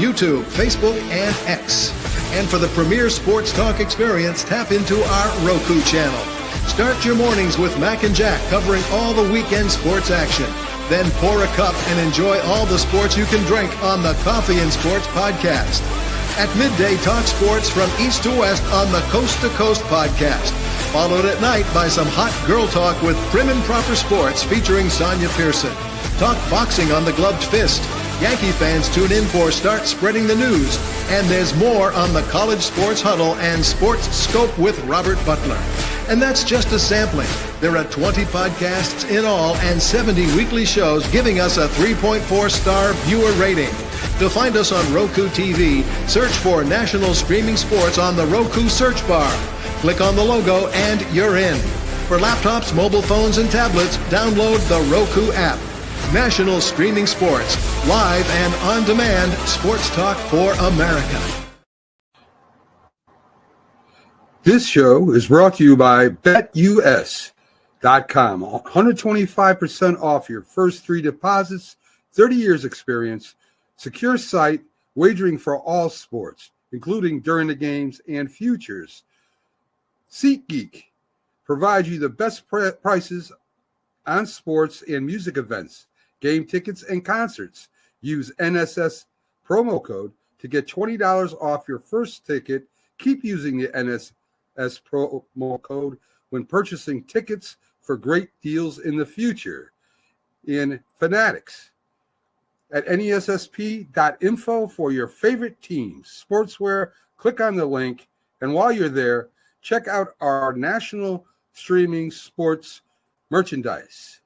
YouTube, Facebook, and X. And for the premier sports talk experience, tap into our Roku channel. Start your mornings with Mac and Jack covering all the weekend sports action. Then pour a cup and enjoy all the sports you can drink on the Coffee and Sports podcast. At midday, talk sports from east to west on the Coast to Coast podcast. Followed at night by some hot girl talk with Prim and Proper Sports featuring Sonia Pearson. Talk boxing on the Gloved Fist. Yankee fans tune in for Start Spreading the News. And there's more on the College Sports Huddle and Sports Scope with Robert Butler. And that's just a sampling. There are 20 podcasts in all and 70 weekly shows giving us a 3.4-star viewer rating. To find us on Roku TV, search for National Streaming Sports on the Roku search bar. Click on the logo and you're in. For laptops, mobile phones, and tablets, download the Roku app. National Streaming Sports, live and on demand sports talk for America. This show is brought to you by BetUS.com. 125% off your first 3 deposits, 30 years experience, secure site, wagering for all sports, including during the games and futures. SeatGeek provides you the best prices on sports and music events, game tickets, and concerts. Use NSS promo code to get $20 off your first ticket. Keep using the NSS promo code when purchasing tickets for great deals in the future. In Fanatics at nessp.info for your favorite teams, sportswear. Click on the link, and while you're there, check out our national streaming sports merchandise.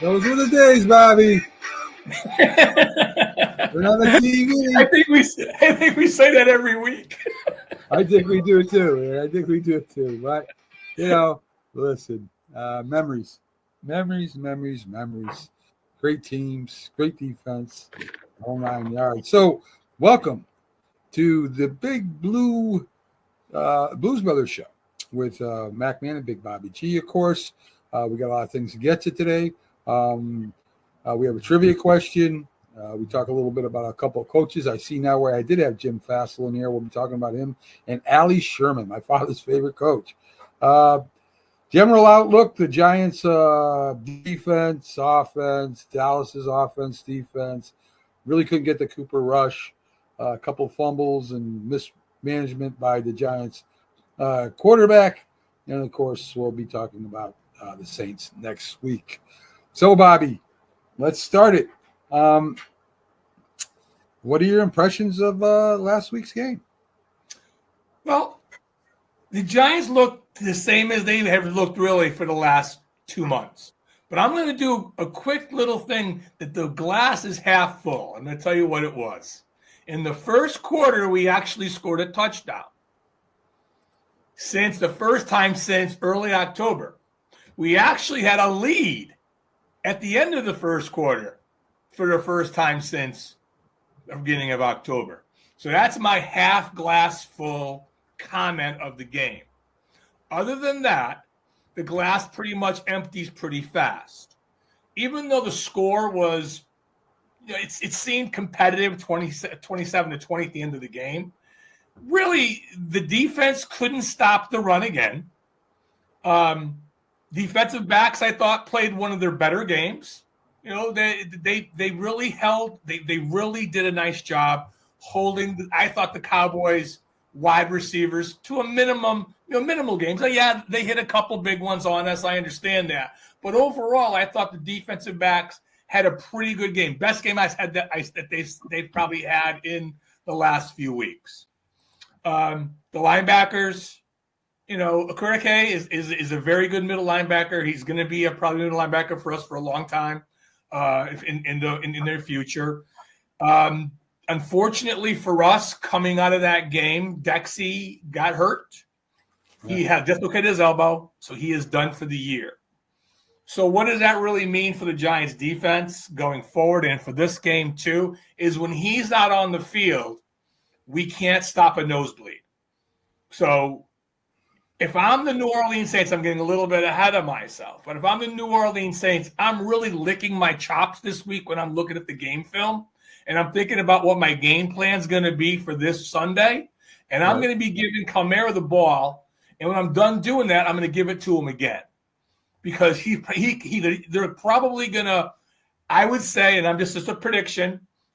Those were the days, Bobby. We're on the TV. I think we say that every week. I think we do it too. But listen, memories. Great teams, great defense, whole 9 yards. So, welcome to the Big Blue Blues Brothers show with Mac Man and Big Bobby G. Of course, we got a lot of things to get to today. We have a trivia question. We talk a little bit about a couple of coaches. I see now where I did have Jim Fassel in here. We'll be talking about him. And Allie Sherman, my father's favorite coach. General outlook, the Giants' defense, offense, Dallas's offense, defense. Really couldn't get the Cooper Rush. A couple fumbles and mismanagement by the Giants quarterback. And, of course, we'll be talking about the Saints next week. So, Bobby, let's start it. What are your impressions of last week's game? Well, the Giants look the same as they have looked really for the last 2 months. But I'm going to do a quick little thing that the glass is half full. I'm going to tell you what it was. In the first quarter, we actually scored a touchdown. Since the first time since early October. We actually had a lead at the end of the first quarter for the first time since the beginning of October. So that's my half glass full comment of the game. Other than that, the glass pretty much empties pretty fast. Even though the score was, it seemed competitive, 27-20 at the end of the game. Really, the defense couldn't stop the run again. Defensive backs, I thought, played one of their better games. They really held. They really did a nice job holding. I thought the Cowboys wide receivers to a minimum, minimal games. Yeah, they hit a couple big ones on us. I understand that, but overall, I thought the defensive backs had a pretty good game. Best game I've had that they've probably had in the last few weeks. The linebackers. Okereke is a very good middle linebacker. He's going to be a probably middle linebacker for us for a long time in their future. Unfortunately for us, coming out of that game, Dexy got hurt. He had dislocated his elbow, so he is done for the year. So what does that really mean for the Giants defense going forward and for this game too, is when he's not on the field, we can't stop a nosebleed. So if I'm the New Orleans Saints, I'm getting a little bit ahead of myself. But if I'm the New Orleans Saints, I'm really licking my chops this week when I'm looking at the game film. And I'm thinking about what my game plan is going to be for this Sunday. And I'm going to be giving Kamara the ball. And when I'm done doing that, I'm going to give it to him again. Because they're probably going to, I would say, and I'm just a prediction,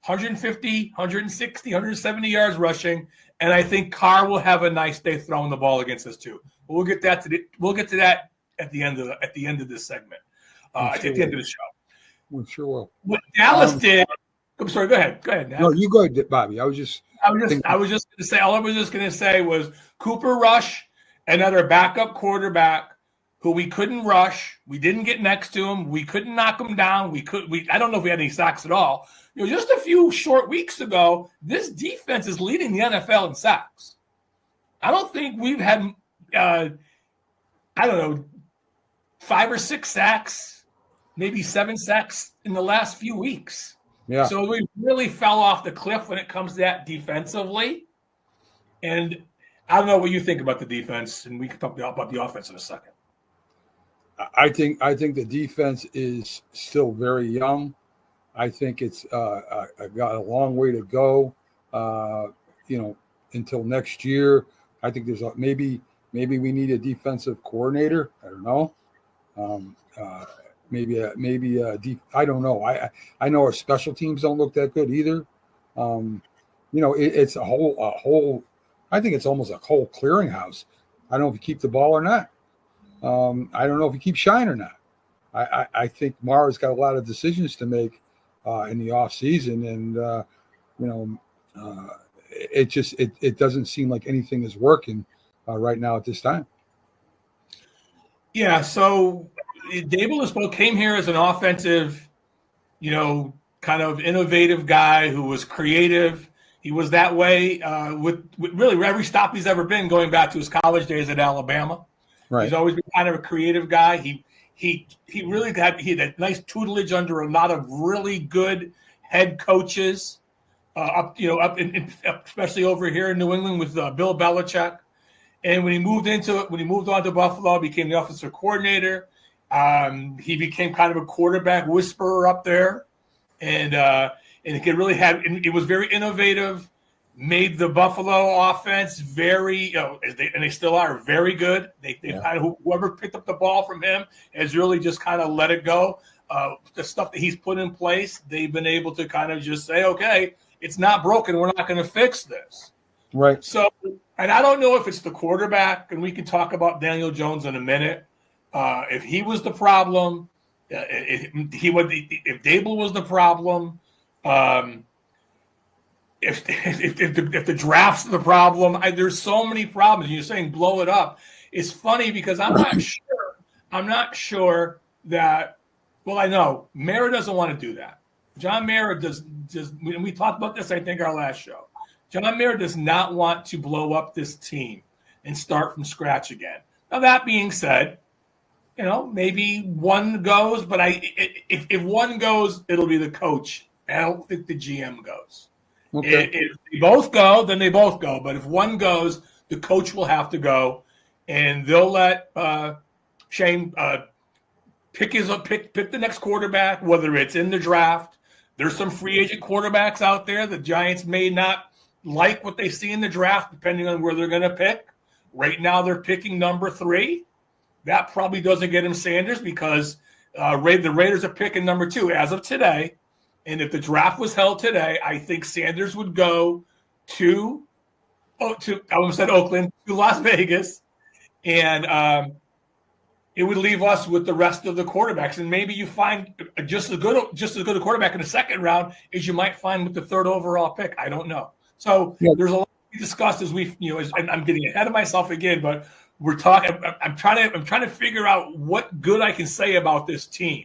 150, 160, 170 yards rushing. And I think Carr will have a nice day throwing the ball against us too. But we'll get to that at the end of this segment. At the end of the show. We sure will. What Dallas did. I'm sorry. Go ahead. Nat. No, you go ahead, Bobby. I was just going to say. All I was just going to say was Cooper Rush, another backup quarterback who we couldn't rush. We didn't get next to him. We couldn't knock him down. I don't know if we had any sacks at all. Just a few short weeks ago, this defense is leading the NFL in sacks. I don't think we've had, 5 or 6 sacks, maybe 7 sacks in the last few weeks. Yeah. So we really fell off the cliff when it comes to that defensively. And I don't know what you think about the defense, and we can talk about the offense in a second. I think the defense is still very young. I think it's got a long way to go, until next year. I think there's maybe we need a defensive coordinator. I don't know. I don't know. I know our special teams don't look that good either. It's a whole. I think it's almost a whole clearinghouse. I don't know if you keep the ball or not. I don't know if you keep Shine or not. I think Mara's got a lot of decisions to make in the off season, and it doesn't seem like anything is working right now at this time. Yeah. So Dable came here as an offensive, kind of innovative guy who was creative. He was that way with really every stop he's ever been, going back to his college days at Alabama. Right. He's always been kind of a creative guy. He really had a nice tutelage under a lot of really good head coaches, especially over here in New England with Bill Belichick. And when he moved on to Buffalo, became the offensive coordinator. He became kind of a quarterback whisperer up there, and it was very innovative. Made the Buffalo offense very, and they still are very good. They kind of, whoever picked up the ball from him has really just kind of let it go. The stuff that he's put in place, they've been able to kind of just say, okay, it's not broken. We're not going to fix this. Right. So, and I don't know if it's the quarterback, and we can talk about Daniel Jones in a minute. If he was the problem, if Dable was the problem, if the draft's the problem, there's so many problems. You're saying blow it up. It's funny because I'm not sure that. Well, I know Mara doesn't want to do that. John Mara does. And we talked about this, I think, our last show. John Mara does not want to blow up this team and start from scratch again. Now, that being said, maybe one goes, but if one goes, it'll be the coach. I don't think the GM goes. Okay. If they both go, then they both go. But if one goes, the coach will have to go, and they'll let Shane pick the next quarterback, whether it's in the draft. There's some free agent quarterbacks out there. The Giants may not like what they see in the draft, depending on where they're going to pick. Right now, they're picking number 3. That probably doesn't get him Sanders because the Raiders are picking number 2 as of today. And if the draft was held today, I think Sanders would go to I almost said Oakland, to Las Vegas, and it would leave us with the rest of the quarterbacks. And maybe you find just as good a quarterback in the second round as you might find with the 3rd overall pick. I don't know. So there's a lot to be discussed as and I'm getting ahead of myself again, but we're talking. I'm trying to figure out what good I can say about this team.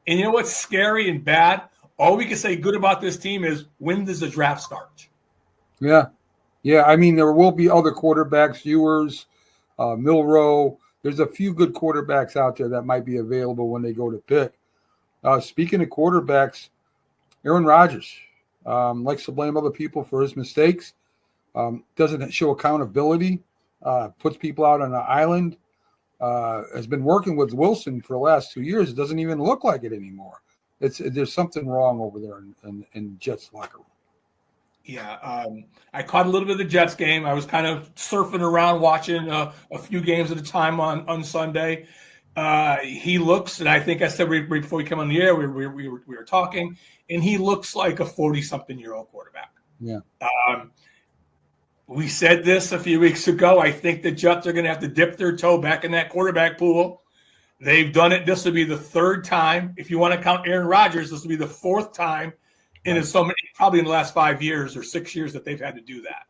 And you know what's scary and bad? All we can say good about this team is when does the draft start? Yeah. I mean, there will be other quarterbacks, viewers, Milroe. There's a few good quarterbacks out there that might be available when they go to pick. Speaking of quarterbacks, Aaron Rodgers likes to blame other people for his mistakes, doesn't show accountability, puts people out on an island, has been working with Wilson for the last 2 years. It doesn't even look like it anymore. There's something wrong over there in Jets locker room. Yeah, I caught a little bit of the Jets game. I was kind of surfing around watching a few games at a time on Sunday. He looks, and I think I said before we came on the air, we were talking, and he looks like a 40-something-year-old quarterback. Yeah. We said this a few weeks ago. I think the Jets are going to have to dip their toe back in that quarterback pool. They've done it. This will be the third time. If you want to count Aaron Rodgers, this will be the fourth time probably in the last 5 years or 6 years that they've had to do that.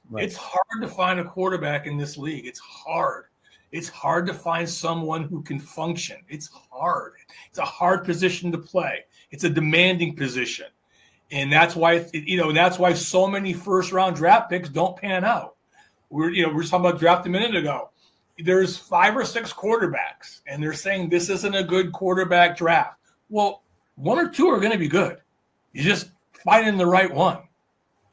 Right. It's hard to find a quarterback in this league. It's hard. It's hard to find someone who can function. It's hard. It's a hard position to play. It's a demanding position. And that's why, that's why so many first-round draft picks don't pan out. We were talking about draft a minute ago. There's 5 or 6 quarterbacks, and they're saying this isn't a good quarterback draft. Well, 1 or 2 are going to be good. You just finding the right one.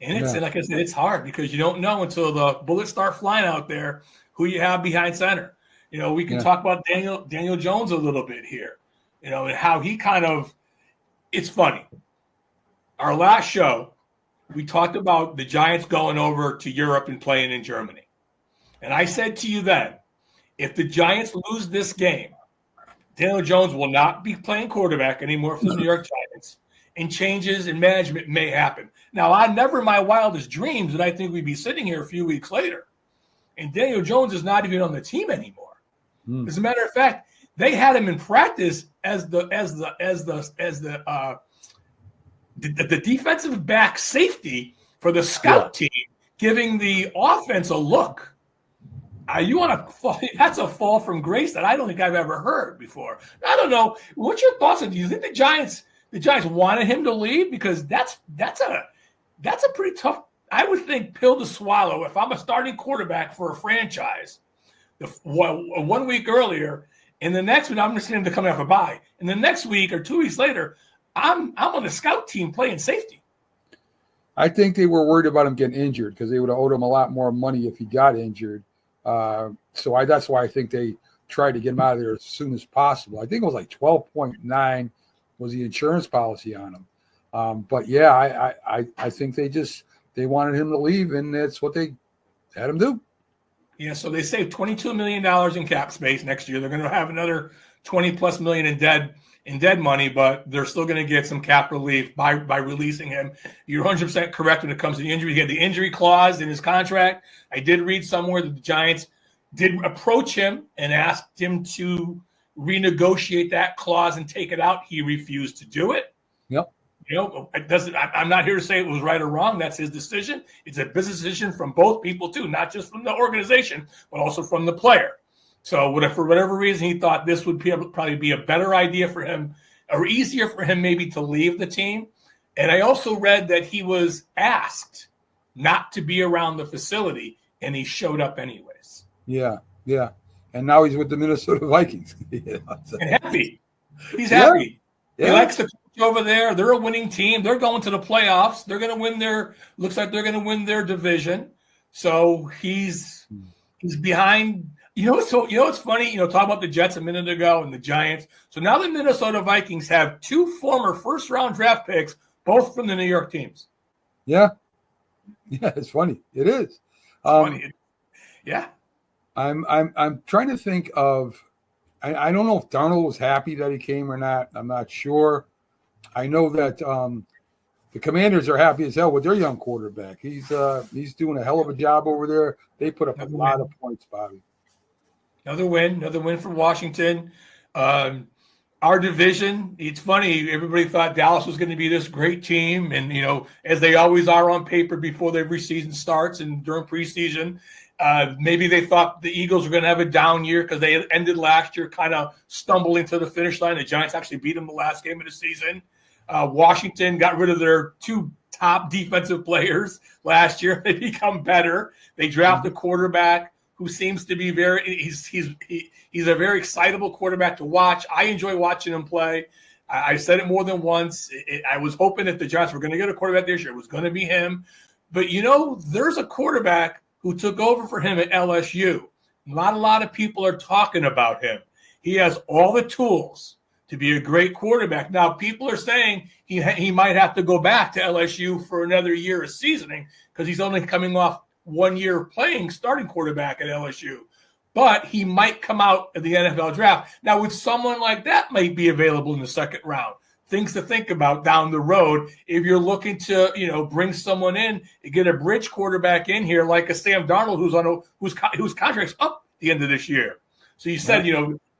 And it's like I said, it's hard because you don't know until the bullets start flying out there who you have behind center. We can talk about Daniel Jones a little bit here, and how he it's funny. Our last show, we talked about the Giants going over to Europe and playing in Germany. And I said to you then, if the Giants lose this game, Daniel Jones will not be playing quarterback anymore for the New York Giants, and changes in management may happen. Now, I never in my wildest dreams did I think we'd be sitting here a few weeks later, and Daniel Jones is not even on the team anymore. As a matter of fact, they had him in practice as the defensive back safety for the scout team, giving the offense a look. You want to fall? That's a fall from grace that I don't think I've ever heard before. I don't know. What's your thoughts on? Do you think the Giants wanted him to leave? Because that's a pretty tough, I would think, pill to swallow if I'm a starting quarterback for a franchise. 1 week earlier, and the next week I'm just going to come off a bye, and the next week or 2 weeks later, I'm on the scout team playing safety. I think they were worried about him getting injured because they would have owed him a lot more money if he got injured. That's why I think they tried to get him out of there as soon as possible. I think it was like 12.9 was the insurance policy on him. But yeah, I think they wanted him to leave, and that's what they had him do. Yeah, so they saved $22 million in cap space next year. They're going to have another $20+ million in dead money, but they're still going to get some cap relief by releasing him. You're 100% correct when it comes to the injury. He had the injury clause in his contract. I did read somewhere that the Giants did approach him and asked him to renegotiate that clause and take it out. He refused to do it. Yep. I'm not here to say it was right or wrong. That's his decision. It's a business decision from both people too, not just from the organization, but also from the player. So for whatever reason, he thought this would probably be a better idea for him, or easier for him maybe to leave the team. And I also read that he was asked not to be around the facility, and he showed up anyways. Yeah. And now he's with the Minnesota Vikings. And happy. He's happy. Yeah. He likes the coach over there. They're a winning team. They're going to the playoffs. They're going to win looks like they're going to win their division. So he's behind. It's funny, talking about the Jets a minute ago and the Giants. So now the Minnesota Vikings have 2 former first-round draft picks, both from the New York teams. Yeah. Yeah, it's funny. It is. Funny. Yeah. I'm trying to think of. I don't know if Darnold was happy that he came or not. I'm not sure. I know that the Commanders are happy as hell with their young quarterback. He's doing a hell of a job over there. They put up a lot of points, Bobby. Another win for Washington. Our division, it's funny, everybody thought Dallas was going to be this great team, and as they always are on paper before every season starts and during preseason. Maybe they thought the Eagles were going to have a down year because they ended last year kind of stumbling to the finish line. The Giants actually beat them the last game of the season. Washington got rid of their 2 top defensive players last year. They become better. They draft a quarterback who seems to be he's a very excitable quarterback to watch. I enjoy watching him play. I said it more than once. I was hoping if the Giants were going to get a quarterback this year, it was going to be him. But, there's a quarterback who took over for him at LSU. Not a lot of people are talking about him. He has all the tools to be a great quarterback. Now, people are saying he might have to go back to LSU for another year of seasoning because he's only coming off 1 year playing starting quarterback at LSU. But he might come out of the NFL draft. Now, with someone like that might be available in the second round. Things to think about down the road if you're looking to, bring someone in and get a bridge quarterback in here like a Sam Darnold whose contract's up at the end of this year. So you said,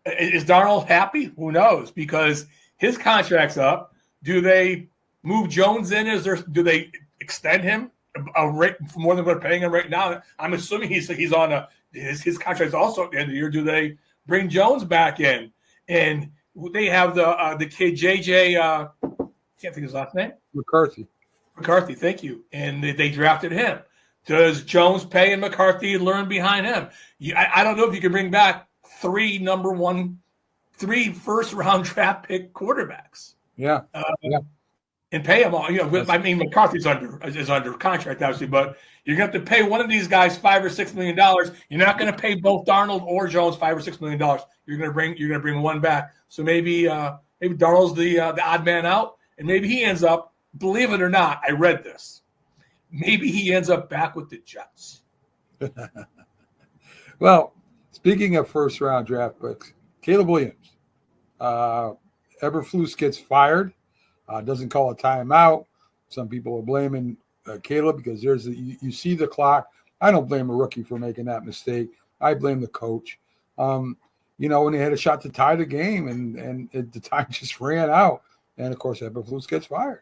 is Darnold happy? Who knows? Because his contract's up. Do they move Jones in? Do they extend him a rate for more than what they're paying him right now? I'm assuming he's on his contract's also at the end of the year. Do they bring Jones back in? And they have the kid JJ. Can't think of his last name. McCarthy. Thank you. And they drafted him. Does Jones pay and McCarthy learn behind him? I don't know if you can bring back three first round draft pick quarterbacks. Yeah. And pay them all. McCarthy's under contract, obviously, but you're going to have to pay one of these guys $5 or $6 million. You're not going to pay both Darnold or Jones $5 or $6 million. You're going to bring one back. So maybe Darnold's the odd man out, and maybe he ends up. Believe it or not, I read this. Maybe he ends up back with the Jets. Well, speaking of first round draft picks, Caleb Williams, Eberflus gets fired. Doesn't call a timeout. Some people are blaming Caleb because you see the clock. I don't blame a rookie for making that mistake. I blame the coach. When they had a shot to tie the game and the time just ran out. And, of course, Eberflus gets fired.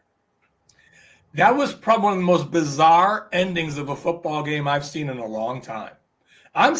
That was probably one of the most bizarre endings of a football game I've seen in a long time. I'm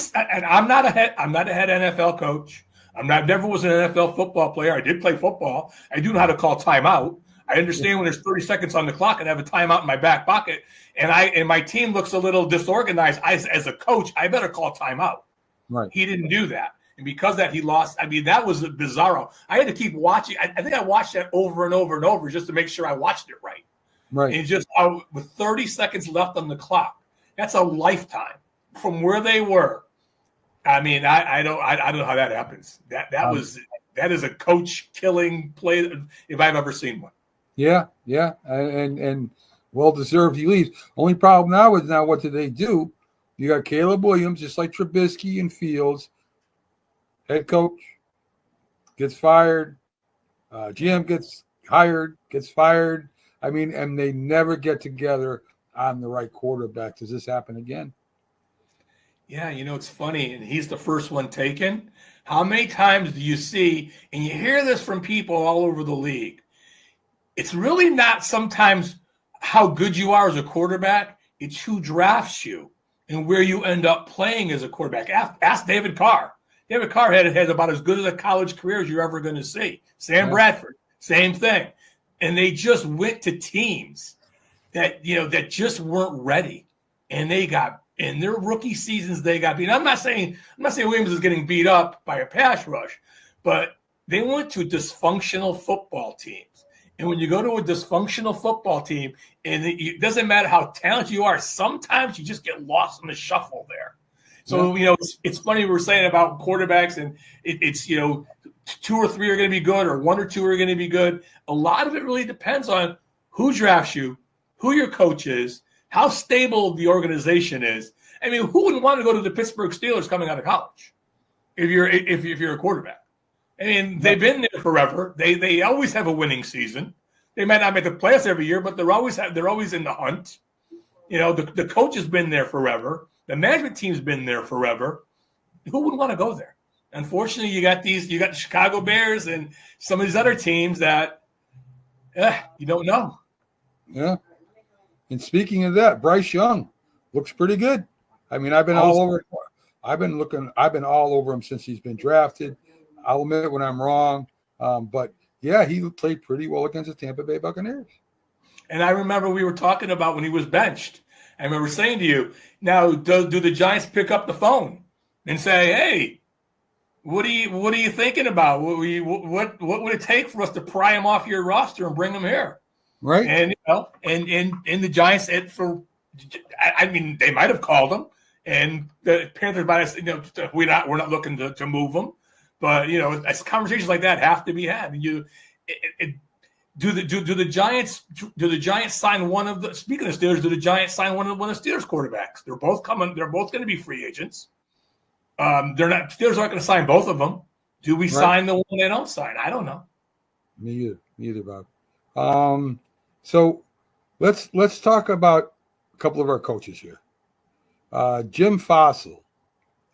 not a head NFL coach. Never was an NFL football player. I did play football. I do know how to call timeout. I understand when there's 30 seconds on the clock and I have a timeout in my back pocket, and my team looks a little disorganized. As a coach, I better call timeout. Right. He didn't do that, and because of that, he lost. That was bizarro. I had to keep watching. I think I watched that over and over and over just to make sure I watched it right. Right. And just with 30 seconds left on the clock, that's a lifetime from where they were. I don't know how that happens. That is a coach killing play if I've ever seen one. Yeah, and well deserved he leaves. Only problem now is what do they do? You got Caleb Williams, just like Trubisky and Fields. Head coach gets fired. GM gets hired, gets fired. And they never get together on the right quarterback. Does this happen again? Yeah, it's funny, and he's the first one taken. How many times do you see, and you hear this from people all over the league, it's really not sometimes how good you are as a quarterback, it's who drafts you and where you end up playing as a quarterback. Ask David Carr. David Carr had about as good as a college career as you're ever going to see. Sam Bradford, same thing. And they just went to teams that weren't ready, and they got in their rookie seasons. They got beat. I'm not saying Williams is getting beat up by a pass rush, but they went to dysfunctional football teams. And when you go to a dysfunctional football team, and it doesn't matter how talented you are, sometimes you just get lost in the shuffle there. So it's funny we were saying about quarterbacks, and it's 2 or 3 are going to be good, or 1 or 2 are going to be good. A lot of it really depends on who drafts you, who your coach is, how stable the organization is. Who wouldn't want to go to the Pittsburgh Steelers coming out of college if you're a quarterback? They've been there forever. They always have a winning season. They might not make the playoffs every year, but they're always in the hunt. The coach has been there forever. The management team's been there forever. Who wouldn't want to go there? Unfortunately, you got the Chicago Bears and some of these other teams that you don't know. Yeah. And speaking of that, Bryce Young looks pretty good. I've been all over. I've been all over him since he's been drafted. I'll admit when I'm wrong, but yeah, he played pretty well against the Tampa Bay Buccaneers. And I remember we were talking about when he was benched. I remember saying to you, now do the Giants pick up the phone and say, "Hey, what are you thinking about? What would it take for us to pry him off your roster and bring him here?" Right. And and the Giants, I mean, they might have called him, and the Panthers might have, we're not looking to move him, but conversations like that have to be had. And do the Giants sign one of the, speaking of Steelers, do the Giants sign one of the Steelers quarterbacks? They're both going to be free agents. Steelers aren't going to sign both of them. Do we sign the one they don't sign? I don't know. Me either, Bob. So let's talk about a couple of our coaches here. Jim Fossil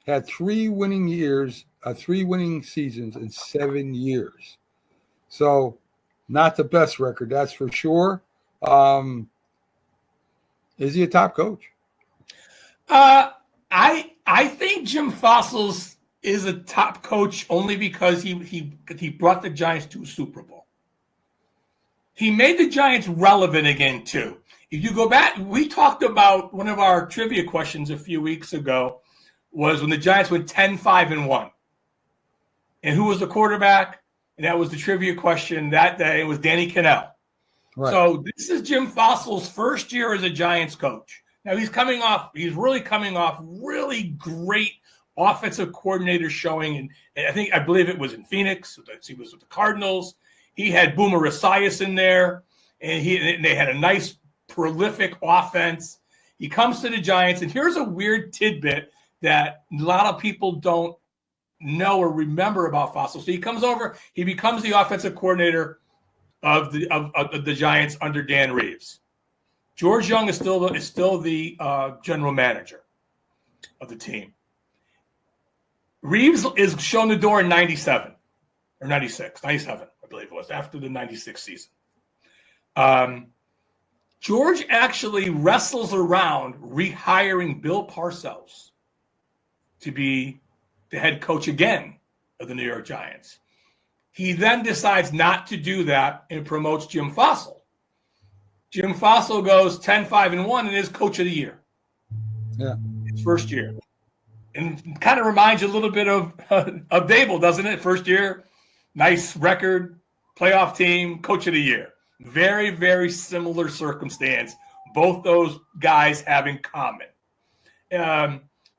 had 3 winning seasons in 7 years. So not the best record, that's for sure. Is he a top coach? I think Jim Fossils is a top coach only because he brought the Giants to a Super Bowl. He made the Giants relevant again, too. If you go back, we talked about one of our trivia questions a few weeks ago was when the Giants went 10-5-1. And who was the quarterback? And that was the trivia question that day. It was Danny Cannell. Right. So this is Jim Fossil's first year as a Giants coach. Now he's really coming off really great offensive coordinator showing. And I believe it was in Phoenix. He was with the Cardinals. He had Boomer Esiason in there, and they had a nice, prolific offense. He comes to the Giants, and here's a weird tidbit that a lot of people don't know or remember about Fossil. So he comes over, he becomes the offensive coordinator of the Giants under Dan Reeves. George Young is still the general manager of the team. Reeves is shown the door in 97 or 96, 97. I believe it was, after the 96 season. George actually wrestles around rehiring Bill Parcells to be the head coach again of the New York Giants. He then decides not to do that and promotes Jim Fossil. Jim Fossil goes 10-5-1 and is coach of the year. Yeah. His first year. And kind of reminds you a little bit of Dable, doesn't it? First year, nice record, playoff team, coach of the year. Very, very similar circumstance. Both those guys have in common.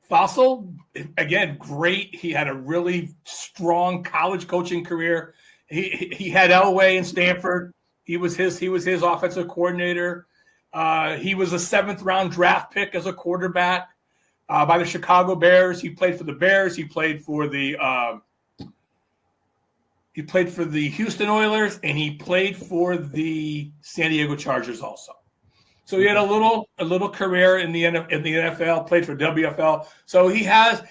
Fossil, again, great. He had a really strong college coaching career. He had Elway in Stanford. He was his offensive coordinator. He was a 7th round draft pick as a quarterback by the Chicago Bears. He played for the Bears. He played for the Houston Oilers, and he played for the San Diego Chargers also. So he had a little career in the NFL, played for WFL. So he has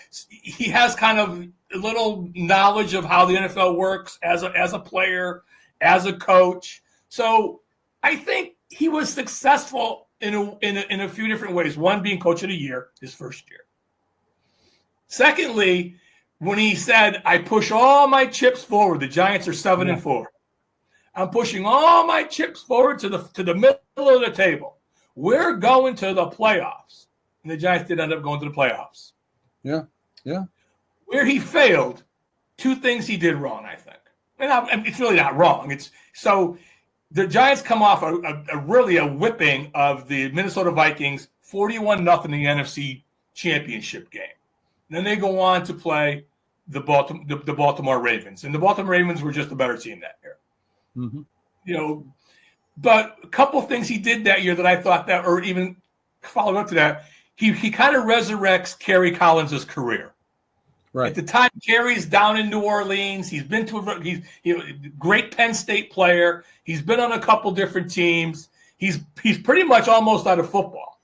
kind of a little knowledge of how the NFL works as a player, as a coach. So I think he was successful in a few different ways. One, being coach of the year, his first year. Secondly, when he said, "I push all my chips forward," the Giants are 7-4. I'm pushing all my chips forward to the middle of the table. We're going to the playoffs. And the Giants did end up going to the playoffs. Yeah, yeah. Where he failed, 2 things he did wrong, I think. And it's really not wrong. So the Giants come off a whipping of the Minnesota Vikings, 41-0 in the NFC Championship game. And then they go on to play the Baltimore Ravens. And the Baltimore Ravens were just a better team that year. Mm-hmm. But a couple of things he did that year that I thought that, or even followed up to that, he kind of resurrects Kerry Collins' career. Right. At the time, Kerry's down in New Orleans. He's been he's great Penn State player. He's been on a couple different teams. He's pretty much almost out of football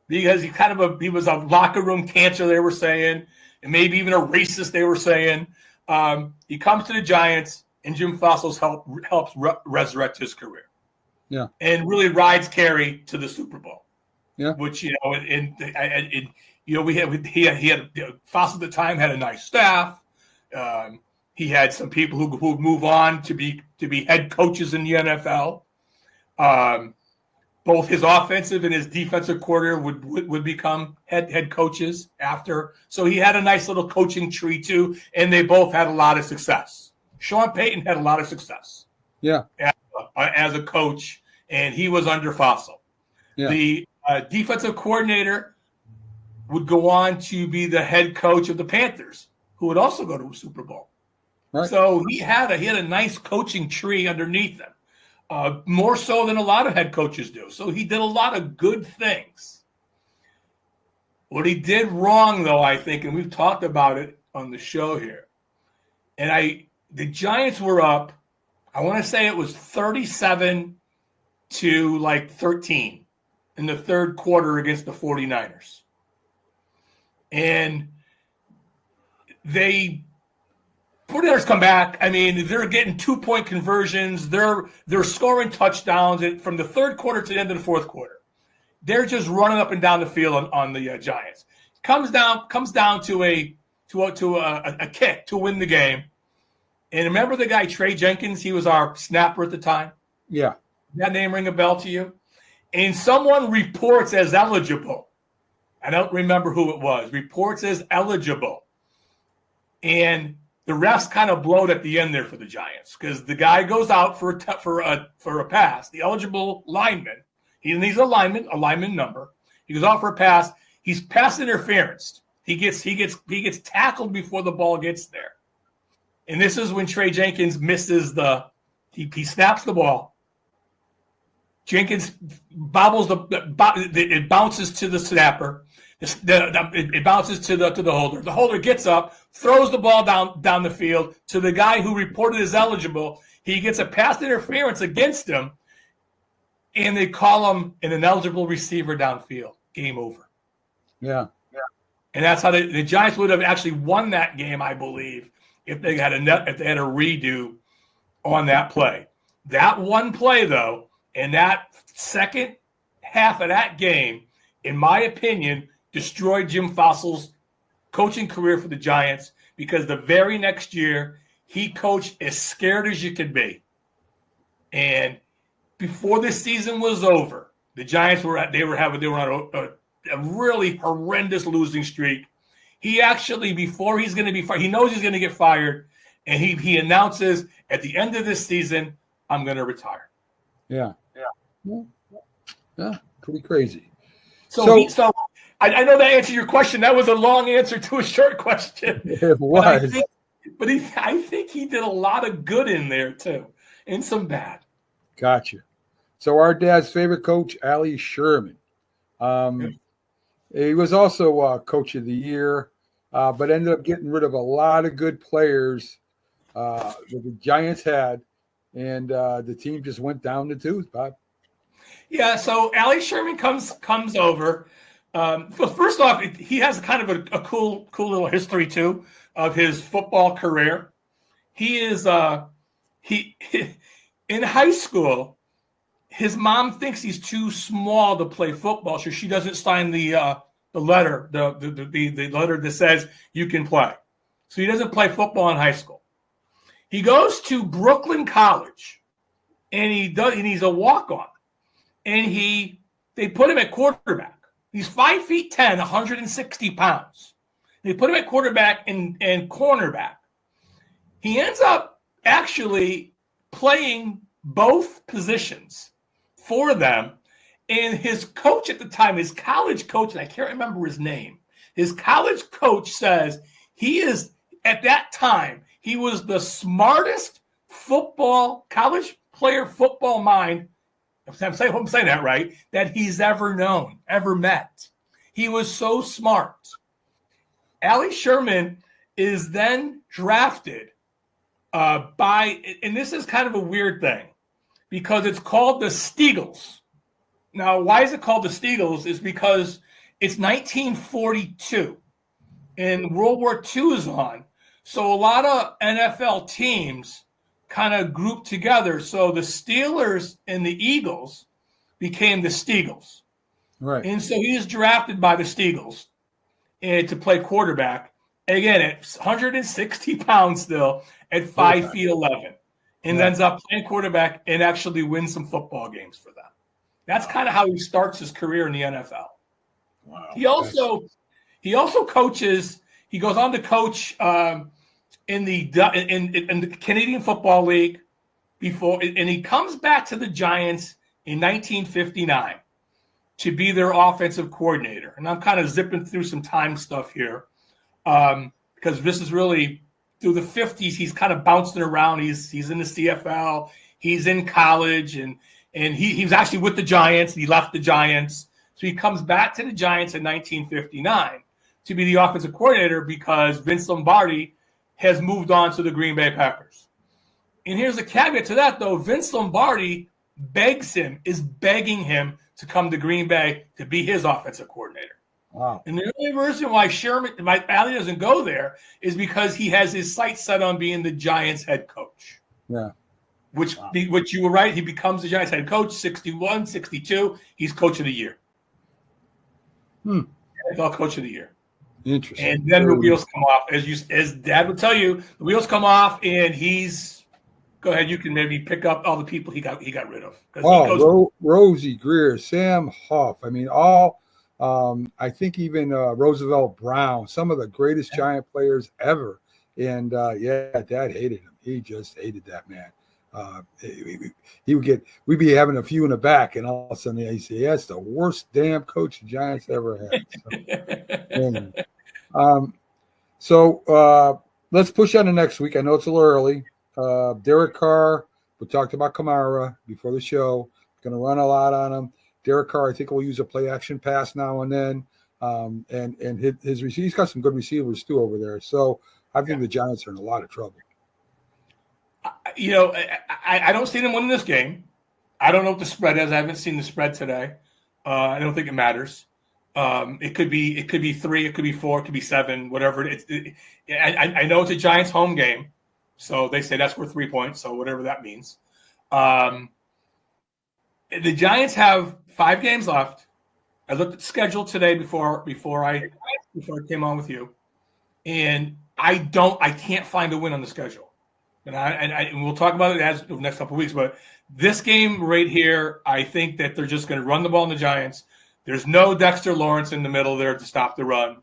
because he was a locker room cancer, they were saying, and maybe even a racist, they were saying. He comes to the Giants, and Jim Fossil's helps resurrect his career. Yeah, and really rides Kerry to the Super Bowl. Yeah, which he had Fossil at the time had a nice staff. He had some people who would move on to be head coaches in the NFL. both his offensive and his defensive coordinator would become head coaches after. So he had a nice little coaching tree too, and they both had a lot of success. Sean Payton had a lot of success. Yeah. As a coach, and he was under Fossil. Yeah. The defensive coordinator would go on to be the head coach of the Panthers, who would also go to a Super Bowl. Right. So he had a nice coaching tree underneath him, more so than a lot of head coaches do. So he did a lot of good things. What he did wrong, though, I think, and we've talked about it on the show here, and the Giants were up, I want to say it was 37 to like 13 in the third quarter against the 49ers. And the 49ers come back. I mean, they're getting 2-point conversions. They're scoring touchdowns from the third quarter to the end of the fourth quarter. They're just running up and down the field on the Giants. Comes down to a kick to win the game. And remember the guy Trey Jenkins? He was our snapper at the time. Yeah. That name ring a bell to you? And someone reports as eligible. I don't remember who it was. Reports as eligible. And the refs kind of blowed at the end there for the Giants because the guy goes out for a pass. The eligible lineman, he's a lineman number. He goes out for a pass. He's pass interference. He gets tackled before the ball gets there. And this is when Trey Jenkins misses he snaps the ball. Jenkins bobbles it bounces to the snapper. It bounces to the holder. The holder gets up, throws the ball down the field to the guy who reported as eligible. He gets a pass interference against him, and they call him an ineligible receiver downfield. Game over. Yeah. And that's how the Giants would have actually won that game, I believe, if they had a redo on that play. That one play, though, and that second half of that game, in my opinion, destroyed Jim Fossil's coaching career for the Giants because the very next year he coached as scared as you could be. And before this season was over, the Giants were on a really horrendous losing streak. He actually, before he's going to be fired, he knows he's going to get fired, and he announces at the end of this season, I'm going to retire. Yeah. Pretty crazy. So I know that answered your question. That was a long answer to a short question. It was. I think he did a lot of good in there too, and some bad. Gotcha. So our dad's favorite coach, Ali Sherman. He was also coach of the year, but ended up getting rid of a lot of good players that the Giants had, and the team just went down the tooth, Bob. Yeah, so Ali Sherman comes over. Well, first off, he has kind of a cool little history too of his football career. He is he in high school. His mom thinks he's too small to play football, so she doesn't sign the letter, the letter that says you can play. So he doesn't play football in high school. He goes to Brooklyn College, and he's a walk-on. And they put him at quarterback. He's 5'10", 160 pounds. They put him at quarterback and cornerback. He ends up actually playing both positions for them. And his coach at the time, his college coach, and I can't remember his name, his college coach says at that time, he was the smartest college player football mind, I'm saying that right, that he's ever known, ever met. He was so smart. Ali Sherman is then drafted and this is kind of a weird thing, because it's called the Steagles. Now, why is it called the Steagles? Is because it's 1942 and World War II is on. So a lot of NFL teams kind of grouped together. So the Steelers and the Eagles became the Steagles. Right. And so he's drafted by the Steagles to play quarterback. Again, at 160 pounds still at 5'11", and ends up playing quarterback and actually wins some football games for them. That's kind of how he starts his career in the NFL. Wow. He also coaches. He goes on to coach in the Canadian Football League before, and he comes back to the Giants in 1959 to be their offensive coordinator. And I'm kind of zipping through some time stuff here because this is really through the 50s. He's kind of bouncing around. He's in the CFL. He's in college, and he was actually with the Giants. He left the Giants. So he comes back to the Giants in 1959 to be the offensive coordinator because Vince Lombardi has moved on to the Green Bay Packers. And here's a caveat to that, though. Vince Lombardi is begging him to come to Green Bay to be his offensive coordinator. Wow. And the only reason why Allie doesn't go there is because he has his sights set on being the Giants head coach. Yeah. Which you were right. He becomes the Giants head coach, 61, 62. He's coach of the year. NFL coach of the year. Interesting. And then the wheels come off. As Dad would tell you, the wheels come off, and he's – go ahead. You can maybe pick up all the people he got rid of. Rosie Greer, Sam Huff. I mean, all I think even Roosevelt Brown, some of the greatest Giant players ever. And, Dad hated him. He just hated that man. We'd be having a few in the back, and all of a sudden he'd say, that's the worst damn coach the Giants ever had. So let's push on to next week. I know it's a little early. Derek Carr, we talked about Kamara before the show. Going to run a lot on him. Derek Carr, I think, will use a play action pass now and then. And he's got some good receivers too over there. So I think the Giants are in a lot of trouble. I don't see them winning this game. I don't know what the spread is. I haven't seen the spread today. I don't think it matters. It could be 3, it could be 4, it could be 7, whatever. I know it's a Giants home game, so they say that's worth 3 points. So whatever that means. The Giants have 5 games left. I looked at the schedule today before I came on with you, and I can't find a win on the schedule. And we'll talk about it as the next couple of weeks. But this game right here, I think that they're just going to run the ball in the Giants. There's no Dexter Lawrence in the middle there to stop the run.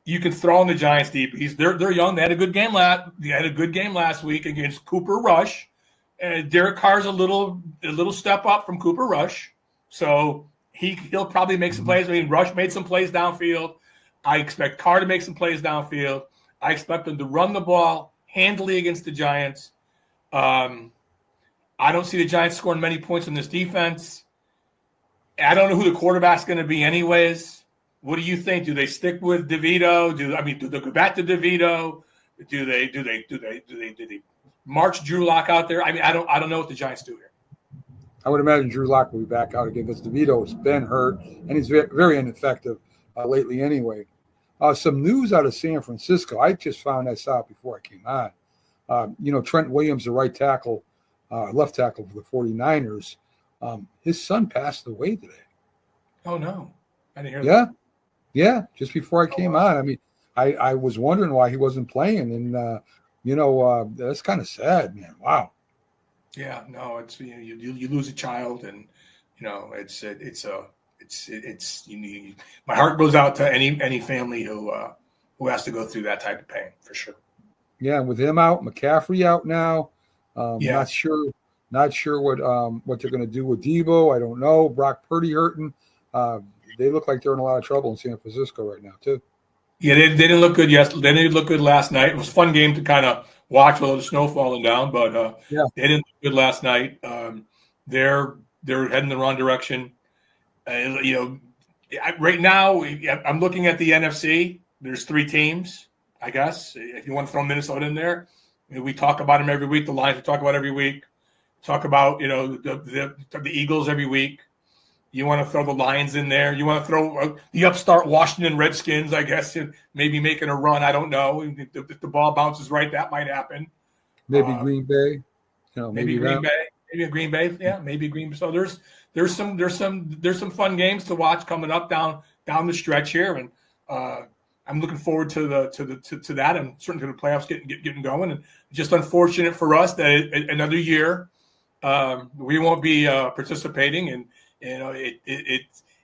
You can throw in the Giants deep. They're young. They had a good game last week against Cooper Rush. Derek Carr's a little step up from Cooper Rush, so he'll probably make some plays. I mean, Rush made some plays downfield. I expect Carr to make some plays downfield. I expect them to run the ball handily against the Giants. I don't see the Giants scoring many points in this defense. I don't know who the quarterback's going to be anyways. What do you think? Do they stick with DeVito? Do they go back to DeVito? Do they march Drew Lock out there? I mean, I don't know what the Giants do here. I would imagine Drew Lock will be back out again because DeVito has been hurt and he's very, very ineffective lately anyway. Some news out of San Francisco. I just found this out before I came on. Trent Williams, the left tackle for the 49ers, his son passed away today. Oh, no. I didn't hear that. Yeah, just before I came on. I mean, I was wondering why he wasn't playing, and, that's kind of sad, man. Wow. Yeah, no, it's you lose a child, and, my heart goes out to any family who has to go through that type of pain, for sure. Yeah, with him out, McCaffrey out now. Not sure what they're going to do with Debo. I don't know. Brock Purdy hurting. They look like they're in a lot of trouble in San Francisco right now too. Yeah, they didn't look good yesterday. They didn't look good last night. It was a fun game to kind of watch with all the snow falling down, but they didn't look good last night. They're heading the wrong direction. Right now, I'm looking at the NFC. There's 3 teams, I guess. If you want to throw Minnesota in there, we talk about them every week. The Lions we talk about every week. Talk about the Eagles every week. You want to throw the Lions in there. You want to throw the upstart Washington Redskins, I guess, maybe making a run. I don't know. If the ball bounces right, that might happen. Maybe Green Bay. Maybe Green Bay. Maybe a Green Bay. Yeah, maybe Green Bay. So there's some fun games to watch coming up down the stretch here, and I'm looking forward to that, and certainly to the playoffs getting going. And just unfortunate for us that another year, we won't be participating, and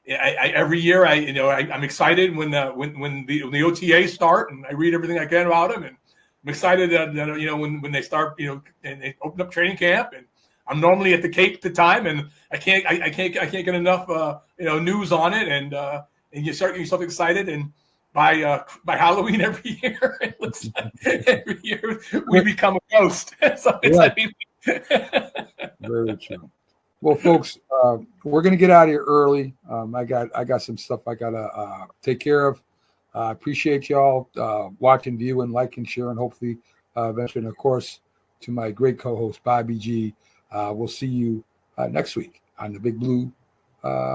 every year I'm excited when the OTAs start, and I read everything I can about them, and I'm excited that when they start and they open up training camp, and I'm normally at the Cape at the time, and I can't get enough news on it, and you start getting yourself excited, and by Halloween every year, it looks like every year we become a ghost. So Very true. Well, folks, we're going to get out of here early. I got some stuff I got to take care of. I appreciate y'all watching, viewing, liking, sharing, hopefully eventually. And, of course, to my great co-host, Bobby G, we'll see you next week on the Big Blue